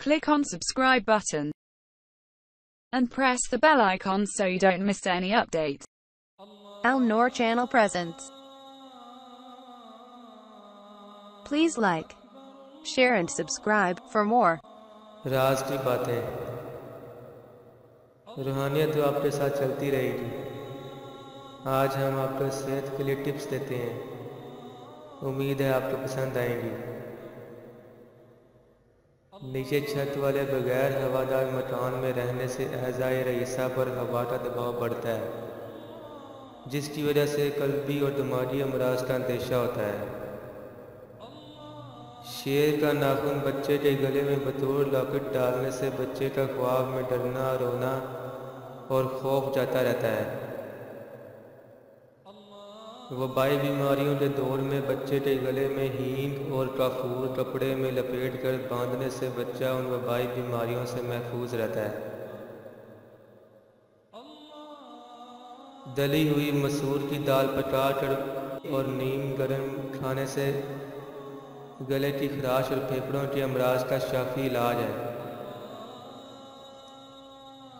Click on subscribe button and press the bell icon so you don't miss any update. Al Noor channel presents. Please like, share and subscribe for more. राज की बातें। रूहानियत तो आपके साथ चलती रहेगी। आज हम आपको सेहत के लिए टिप्स देते हैं। उम्मीद है आपको पसंद आएंगी। नीचे छत वाले बगैर हवादार मकान में रहने से अज़ाए रईसा पर हवा का दबाव बढ़ता है, जिसकी वजह से कल्बी और दिमागी अमराज का अंदेशा होता है। शेर का नाखून बच्चे के गले में बतौर लॉकेट डालने से बच्चे का ख्वाब में डरना, रोना और खौफ जाता रहता है। वबाई बीमारियों के दौर में बच्चे के गले में हींग और काफूर कपड़े में लपेट कर बांधने से बच्चा उन वबाई बीमारियों से महफूज रहता है। दली हुई मसूर की दाल पकाकर और नीम गर्म खाने से गले की खराश और फेफड़ों के अमराज का शाफी इलाज है।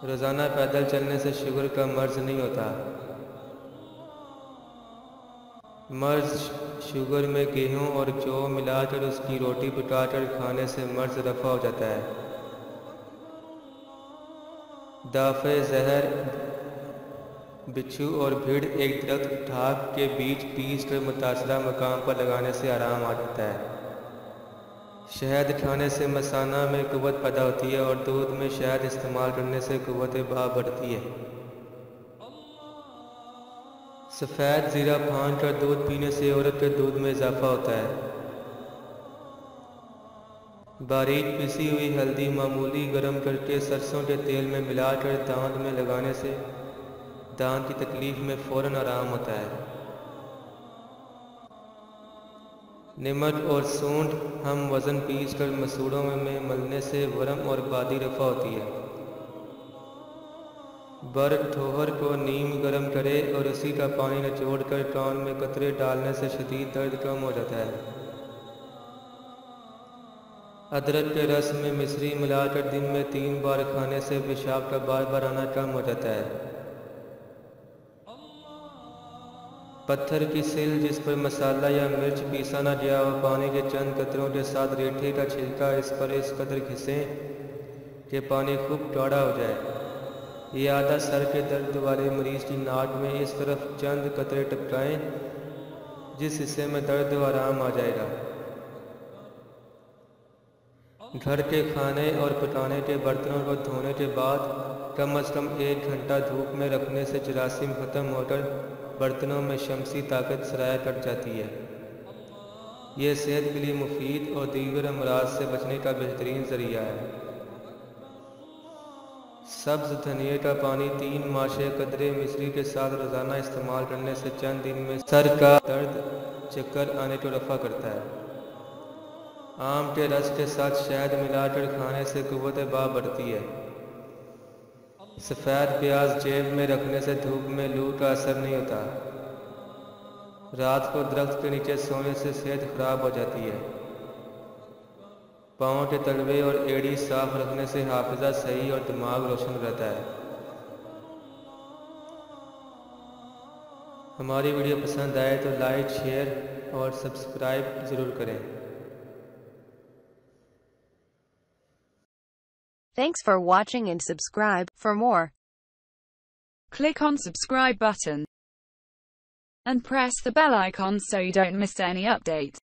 रोज़ाना पैदल चलने से शुगर का मर्ज नहीं होता। मर्ज शुगर में गेहूं और जौ मिलाकर उसकी रोटी पकाकर खाने से मर्ज रफा हो जाता है। दाफे जहर बिच्छू और भीड़ एक दरख्त ठाक के बीच पीस कर मुतासरा मकाम पर लगाने से आराम आ जाता है। शहद खाने से मसाना में कुव्वत पैदा होती है और दूध में शहद इस्तेमाल करने से कुव्वत बा बढ़ती है। सफ़ेद ज़ीरा फान कर दूध पीने से औरत के दूध में इजाफा होता है। बारीक पिसी हुई हल्दी मामूली गर्म करके सरसों के तेल में मिलाकर दांत में लगाने से दांत की तकलीफ में फ़ौरन आराम होता है। नमक और सूंठ हम वज़न पीस कर मसूड़ों में मलने से वरम और बादी रफा होती है। बर ठोहर को नीम गर्म करे और उसी का पानी निचोड़ कर कान में कतरे डालने से शदीद दर्द कम हो जाता है। अदरक के रस में मिश्री मिलाकर दिन में 3 बार खाने से पेशाब का बार बार आना कम हो जाता है। पत्थर की सिल जिस पर मसाला या मिर्च पीसा ना गया हो, पानी के चंद कतरों के साथ रेठे का छिलका इस पर इस कदर घिसें कि पानी खूब गाढ़ा हो जाए। ये आधा सर के दर्द वाले मरीज की नाक में इस तरफ चंद कतरे टपकाएं, जिस हिस्से में दर्द व आराम आ जाएगा। घर के खाने और पकाने के बर्तनों को धोने के बाद कम से कम 1 घंटा धूप में रखने से जरासीम ख़त्म होकर बर्तनों में शमसी ताकत सराया कर जाती है। ये सेहत के लिए मुफीद और दीगर अमराज से बचने का बेहतरीन ज़रिया है। सब्ज़ धनिए का पानी 3 माशे कदरे मिश्री के साथ रोज़ाना इस्तेमाल करने से चंद दिन में सर का दर्द, चक्कर आने को रफ़ा करता है। आम के रस के साथ शहद मिलाकर खाने से कुव्वत बा बढ़ती है। सफ़ेद प्याज जेब में रखने से धूप में लू का असर नहीं होता। रात को दरख्त के नीचे सोने से सेहत ख़राब हो जाती है। पाँव के तलवे और एड़ी साफ रखने से हाफिज़ा सही और दिमाग रोशन रहता है। हमारी वीडियो पसंद आए तो लाइक, शेयर और सब्सक्राइब ज़रूर करें। Thanks for watching and subscribe for more. Click on subscribe button and press the bell icon so you don't miss any update.